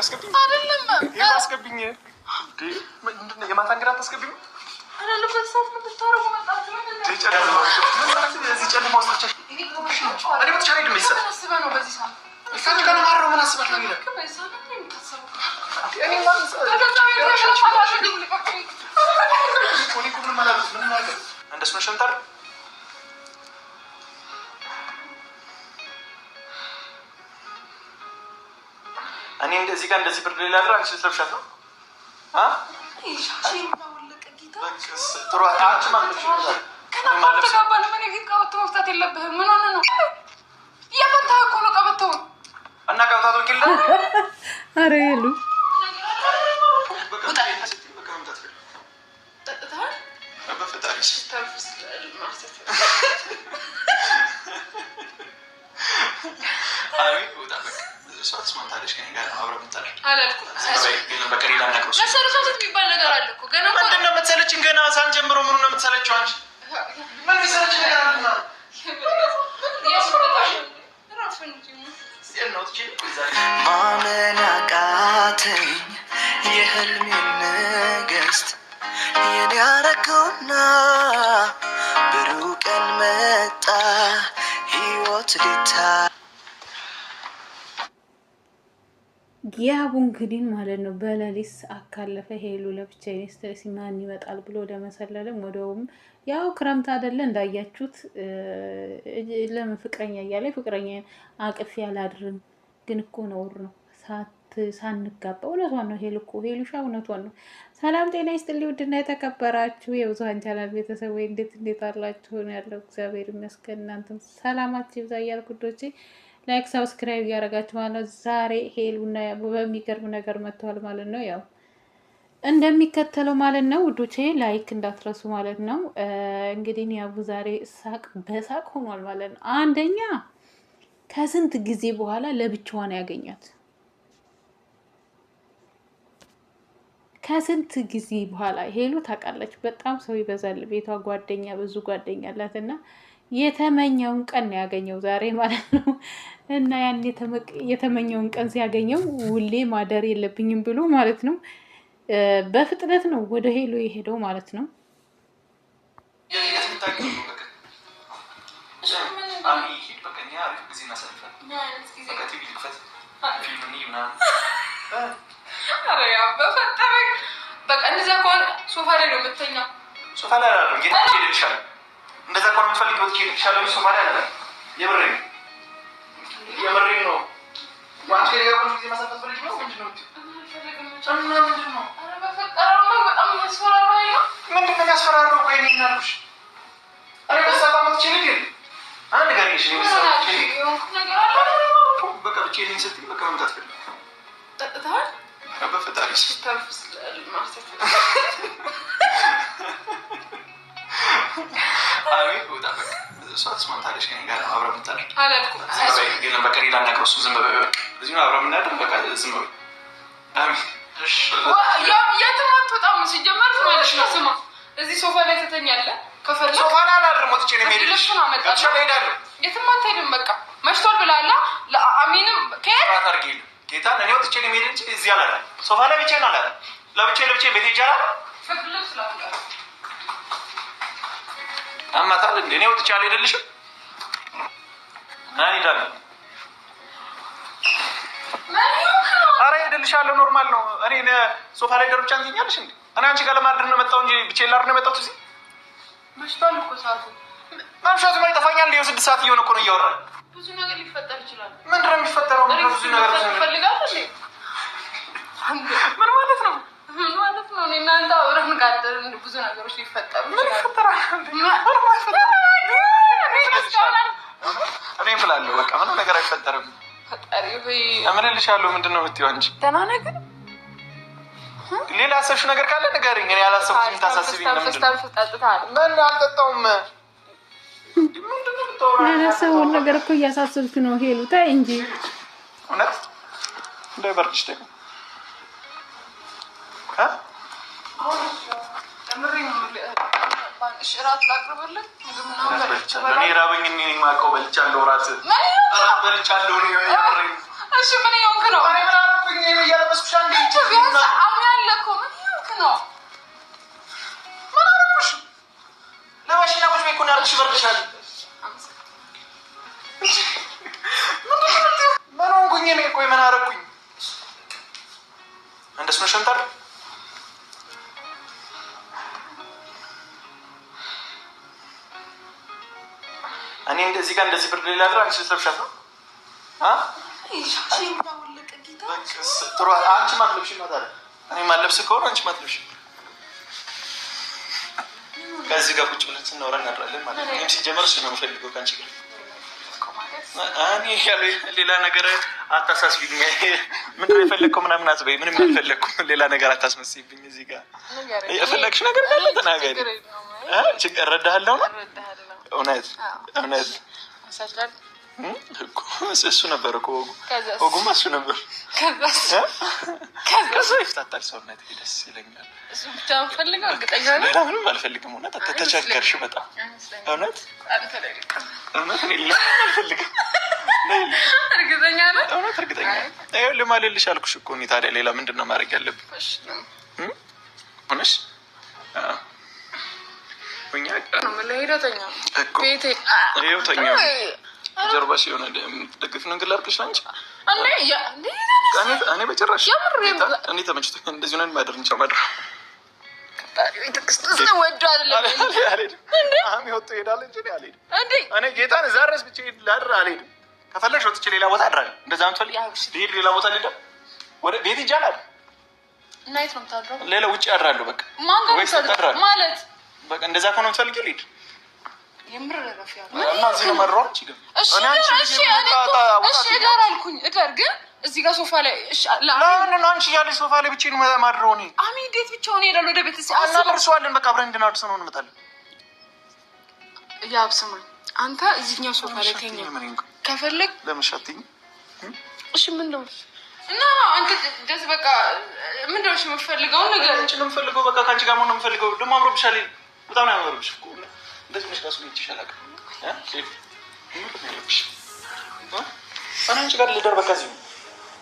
አስገብኝ አይደለም አስገብኝ ምንድነው የማታ እንግዳ አታስገብኝ አይደለም በሰዓት ምን ተታረቁ መጣችሁ እዚህ ጨለማ ውስጥ ብቻ እኔ ብቻ ነኝ የሚሰራ አስበህ ነው በዚህ ሰዓት እሳት ጋር ማረው ምን አስበህ ነው ይላል እኔ ማለት ምን ማለት እንደስ ነው ሸንተር እኔ እንደዚህ ጋር እንደዚህ ብርድ ላይ አድራ አንቺ ስለብሻት ነው ሻሺ ነው ለቀቂታ ጥሩ አጭ ማለት ነው ከናው ተጋባለ ምን ይቀበጥ መፍታት የለብህም ምን ሆነ ነው ያፈታ እኮ ነው ቀበተው እና ቀበታው ኪል አረ ይሉ ሶስት ማንታለሽ ከኔ ጋር አብረን እንታረቅ አላልኩም ግን በቀሪላ እናቀርስ ለሰርሶት የሚባል ነገር አለ እኮ ገና ምንድነው የምትሰለችኝ ገና ሳንጀምሮ ምኑ ነው የምትሰለችው አንቺ ምን ይሰለች ነገር አለና ማመን አቃተኝ የህልሜን ንግስት የኔ ያረገውና ብሩህ ቀን መጣ ህይወት ሊታ ያቡ እንግዲህ ማለት ነው በሌሊት አካለፈ ሄሉ ለብቻዬ ስትረስ ማን ይመጣል ብሎ ለመሰለለም ወደውም ያው ክረምት አይደለ እንዳያችሁት ለምን ፍቅረኛ እያለ ፍቅረኛ አቅፍ ያላድርም ግን እኮ ነውር ነው ሳንጋባ እውነቷን ነው ሄሉሻ እውነቷን ነው። ሰላም ጤና ይስጥልኝ ውድና የተከበራችሁ የብዙሃን ቻናል ቤተሰብ ወይ እንዴት አላችሁ ነው ያለው እግዚአብሔር ይመስገን እናንተም ሰላማችሁ ይብዛ እያልኩ ዶቼ ላይክ ሰብስክራይብ ያደረጋችሁ ማለት ዛሬ ሄሉና ያቡ በሚገርም ነገር መጥተዋል ማለት ነው። ያው እንደሚከተለው ማለት ነው ውዶቼ ላይክ እንዳትረሱ ማለት ነው። እንግዲህ ያቡ ዛሬ በሳቅ ሆኗል ማለት ነው። አንደኛ ከስንት ጊዜ በኋላ ለብቻዋን ያገኛት ከስንት ጊዜ በኋላ ሄሉ ታውቃለች በጣም ሰው ይበዛል ቤቷ ጓደኛ ብዙ ጓደኛ አላትና የተመኘውን ቀን ያገኘው ዛሬ ማለት ነው። እና ያን የተመኘውን ቀን ሲያገኘው ውሌ ማደር የለብኝም ብሎ ማለት ነው በፍጥነት ነው ወደ ሄሉ የሄደው ማለት ነው። በቃ እንደዛ ከሆነ ሶፋ ላይ ነው የምተኛው ሶፋ ላይ አይደለም ጌታ ይልሻል እንደዛ ቆም ትፈልግ ወጥቼ ይልሻል ወይ ሶፋ ላይ አይደለም የምሬ ነው ዋንስ ከሌላ ጊዜ ማሳፈት ፈልግ ነው ምንድነው አረ በፈጠረው በጣም ያስፈራራኝ ነው ምንድነው ያስፈራራው ቆይ እኔ እናልኩሽ አረ በሰጣ ማት ይችላል አንድ ጋር ይሽ ነው ነገር አለ በቃ ብቻ እኔን ስትይ በቃ መምጣት ፈልግ ተጣጣል በፈጣሪሽ ታፍስ ማስተፍ አይ ወጣ በቃ ሷት ማንታለሽ ከኔ ጋር አብረን እንታረቅ አላልኩም ግን በቀሪላ እናቀርሱ ዝም በበ እዚህ ነው አብረን እናደርግ በቃ ዝም በበ አሜን እሺ የትም አትወጣም ሲጀመር ማለት ነው ስማ እዚህ ሶፋ ላይ ተተኛለህ ከፈለክ ሶፋ ላይ አላድርም ወጥቼ ነው የምሄድልሽ ብቻ ላይ ሄዳለሁ የትም አትሄድም በቃ መሽቷል ብላላ ለአሚንም ከራት አድርጊልኝ ጌታ እኔ ወጥቼ ነው የምሄድ እንጂ እዚህ አላለም ሶፋ ላይ ብቻ ነው አላለም ለብቻ ቤት ይጃላል ፍቅር ስላለ አማታል እንዴ ነው ወጥቻ አልሄድልሽም ናኒ ዳል አረ ሄድልሻለሁ ኖርማል ነው እኔ ሶፋ ላይ ደርብቻ አንተኛለሽ እንዴ እኔ አንቺ ጋር ለማድረግ ነው መጣው እንጂ ብቻዬን ላድር ነው መጣው እዚህ መሽቷል እኮ ሰዓቱ ማምሻቱ ላይ ጠፋኛል እንዴ 6 ሰዓት እየሆነ እኮ ነው እያወራን ብዙ ነገር ሊፈጠር ይችላል ምንድነው የሚፈጠረው ብዙ ነገር ፈልጋለሁ ምን ማለት ነው እኔና አንተ አብረን ጋር ብዙ ነገሮች ሊፈጠሩ ምን ይፈጠራል እኔ እምላለሁ በቃ ምንም ነገር አይፈጠርም ፈጣሪ ሆይ እምልልሻለሁ ምንድነው የምትይው አንቺ ደህና ነገር ሌላ አሰብሽው ነገር ካለ ንገሪኝ እኔ ያላሰብኩኝ ታሳስቢኝ ምንድነው ምን አልጠጣውም ምንድነው የምታወራው ያላሰብኩት ነገር እኮ እያሳሰብሽ ነው ሄሉ ታይ እንጂ እውነት እንዳይበርድሽ ደግሞ ሽራት ላቅርብልህ እኔ ራበኝ እኔ ማቀው በልቻለሁ ራት በልቻለሁ ነው ያወራኝ እሺ ምን ይሆንክ ነው አደረኩኝ? እንደሱ ነው ሸንተር እኔ እንደዚህ ጋር እንደዚህ ብር ሌላ ድራ አንቺ ልትለብሻት ነው? ጥሩ አንቺ ማትለብሽ ነው ታዲያ። እኔ ማለብስ ከሆነ አንቺ ማትለብሽ። ከዚህ ጋር ቁጭ ብለን ስናወራ እናድራለን ማለት ነው። እኔም ሲጀመር እሱ ነው የምፈልገው ከአንቺ ጋር። እኔ ሌላ ነገር አታሳስቢኝ። ምንድን ነው የፈለግከው ምናምን አትበይ። ምንም አልፈለግኩም። ሌላ ነገር አታስመስይብኝ። እዚህ ጋር የፈለግሽ ነገር ካለ ተናገሪ። እረዳሃለሁ ነው እውነት እውነት እሱ ነበር እኮ ወጉማ እሱ ነበር። ከዛ ይፍታታል ሰውነት ደስ ይለኛል። እሱ ብቻ ፈልገው እርግጠኛ ነኝ። ምንም አልፈልግም። እውነት ተቸገርሽ በጣም እውነት እውነት ሌላ አልፈልግም። እርግጠኛ ነኝ እውነት እርግጠኛ ነኝ። ልማልልሽ አልኩሽ እኮ እኔ ታዲያ ሌላ ምንድን ነው ማድረግ ያለብኝ? ሆነሽ ጀርባሽ የሆነ ደግፍ ነገር ላድርግሽ አንቺ። እኔ በጭራሽ እኔ ተመችቶኝ እንደዚህ ሆነን ማደር እንቻ ማደር ወጥቶ ይሄዳል እንጂ አልሄድም። እኔ ጌታን እዛ ድረስ ብቻ ላድር አልሄድም። ከፈለግሽ ወጥቼ ሌላ ቦታ አድራለሁ። እንደዛ ምትፈልግ ልሄድ ሌላ ቦታ ልሄድ ወደ ቤት ይጃላል። ሌላ ውጭ አድራለሁ። በቃ ወይስ አድራለሁ ማለት በቃ እንደዛ ከሆነ የምትፈልጊው ልሂድ። እና እዚህ ነው መድረው አንቺ ግን እደር አልኩኝ። እደር ግን እዚህ ጋር ሶፋ ላይ አንቺ እያለሽ ሶፋ ላይ ብቻዬን ማድረው እኔ አሚ እንዴት ብቻውን እሄዳለሁ ወደ ቤት? እናደርሰዋለን። በቃ አብረን እንድናድስ ነው እንመጣለን። ያብ ስማኝ፣ አንተ እዚህኛው ሶፋ ላይ ተኛ ከፈለግ ለምሻትኝ። እሺ ምን ነው እና አንተ ደስ በቃ ምን ነው የምፈልገው ነገር አንቺ ነው የምፈልገው። በቃ ካንቺ ጋር ነው የምፈልገው። ደግሞ አምሮብሻል። በጣም ነው ያምሮብሽ እኮ እንደዚህ ነሽ። ራሱ ይችላል አንቺ ጋር ልደር በቃ እዚህ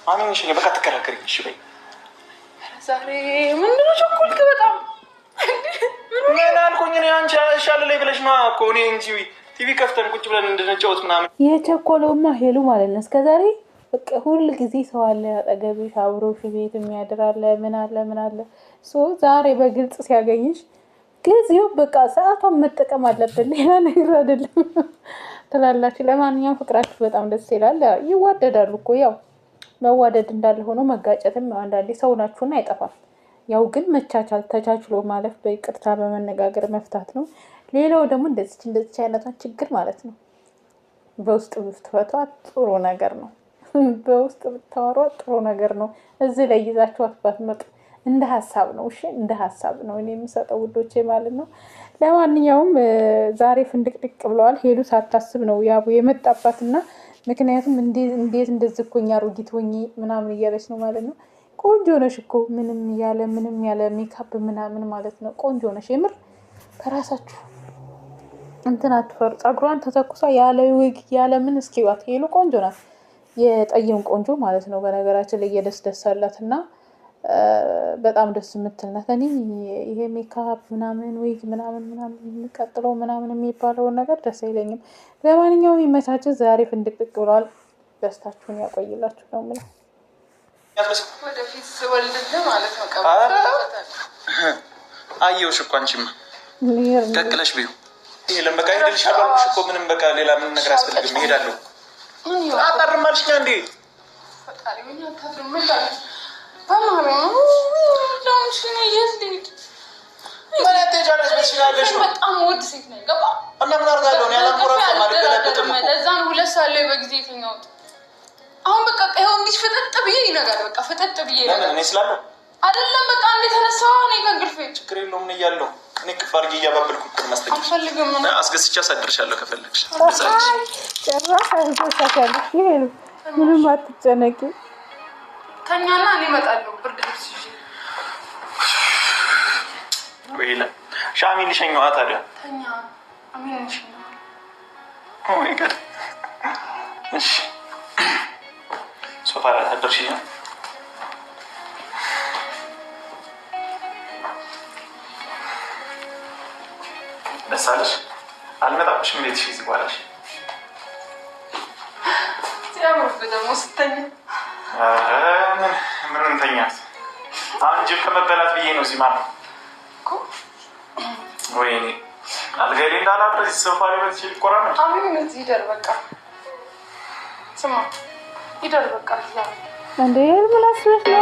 አሜን። እሺ በቃ ተከራከሪ። እሺ በይ ዛሬ ምንድን ነው ቸኮልክ በጣም ምን አልኩኝ እኔ? አንቺ እሻለ ላይ ብለሽ ነው እኮ እኔ እንጂ ቲቪ ከፍተን ቁጭ ብለን እንድንጫወት ምናምን የቸኮለውማ ሄሉ ማለት ነው። እስከዛሬ በቃ ሁል ጊዜ ሰው አለ አጠገብሽ፣ አብሮሽ ቤት የሚያድር አለ፣ ምን አለ ምን አለ። ዛሬ በግልጽ ሲያገኝሽ ጊዜው በቃ ሰዓቷን መጠቀም አለብን፣ ሌላ ነገር አይደለም ትላላችሁ። ለማንኛውም ፍቅራችሁ በጣም ደስ ይላል። ይዋደዳሉ እኮ ያው መዋደድ እንዳለ ሆኖ መጋጨትም አንዳንዴ ሰው ናችሁና አይጠፋም። ያው ግን መቻቻል ተቻችሎ ማለፍ በይቅርታ በመነጋገር መፍታት ነው። ሌላው ደግሞ እንደዚች አይነቷን ችግር ማለት ነው በውስጥ ብትፈቷት ጥሩ ነገር ነው። በውስጥ ብታወሯት ጥሩ ነገር ነው። እዚህ ላይ ይዛችኋት ባትመጡ እንደ ሀሳብ ነው። እሺ እንደ ሀሳብ ነው እኔ የምሰጠው ውዶቼ ማለት ነው። ለማንኛውም ዛሬ ፍንድቅድቅ ብለዋል። ሄሉ ሳታስብ ነው ያቡ የመጣባትና ምክንያቱም እንዴት እንደዚህ እኮ እኛ አሮጊት ሆኜ ምናምን እያለች ነው ማለት ነው። ቆንጆ ነሽ እኮ ምንም ያለ ሜካፕ ምናምን ማለት ነው። ቆንጆ ነሽ የምር ከራሳችሁ እንትን አትፈሩ። ፀጉሯን ተተኩሳ ያለ ዊግ ያለ ምን እስኪዋት ሄሉ ቆንጆ ናት። የጠየም ቆንጆ ማለት ነው። በነገራችን ላይ የደስ አላትና በጣም ደስ የምትል ናት። እኔ ይሄ ሜካፕ ምናምን ዊግ ምናምን የሚቀጥለው ምናምን የሚባለውን ነገር ደስ አይለኝም። ለማንኛውም ይመቻችን። ዛሬ ፍንድቅድቅ ብለዋል። ደስታችሁን ያቆይላችሁ ነው የምለው። ወደፊት ስወልድ ማለት ነው አየሁሽ እኮ አንቺማ ቀቅለሽ ቢዩ ይሄለም በቃ ሄድልሻለሁ አልኩሽ እኮ ምንም በቃ ሌላ ምን ነገር አያስፈልግም። እሄዳለሁ አጣርም አልሽኝ እንዴ? ፈጣሪ ምን ያታድርም ማለት በማርያም በጣም ወድ ሴት ነኝ ገባ እና ምን አድርጋለሁ እኔ አላምኩራም ማልገለበጥም እኮ ለዛ ነው 2 ሰዓት ላይ በጊዜ የተኛሁት። አሁን በቃ ይኸው እንዲህ ፍጥጥ ብዬ ይነጋል። በቃ ፍጥጥ ብዬ ለምን እኔ ስላለሁ አይደለም በቃ እንደ ተነሳው እኔ ከእንቅልፌ ችግር የለውም እኔ እያለሁ እኔ ክፍ አድርጌ እያባበልኩ እኮ ማስተኛ አልፈልግም እና አስገስቼ አሳድርሻለሁ ከፈለግሽ ጭራሽ አስገሳሻለሁ። ይሄሉ ምንም አትጨነቂ። ተኛና እኔ እመጣለሁ ብርድ ልብስ ይዤ ወይላ ሻሚ ልሸኘዋ ታዲያ ተኛ አሚን ልሸኘዋ ወይ ጋር እሺ ሶፋ ላይ ታደርሽኝ ደስ አለሽ? አልመጣብሽም ቤትሽ እዚህ በኋላሽ ሲያምርብህ ደግሞ ስተኛ ምን እንተኛት አሁን ጅብ ከመበላት ብዬ ነው እዚህ ማለት ወይኔ አልገሌ እንዳላድረስ ሶፋ ላይ በዚህ ይቆራረጥ አሁን ምን ይደር በቃ ስማ ይደር በቃ እንዴ ምላስሽ ነው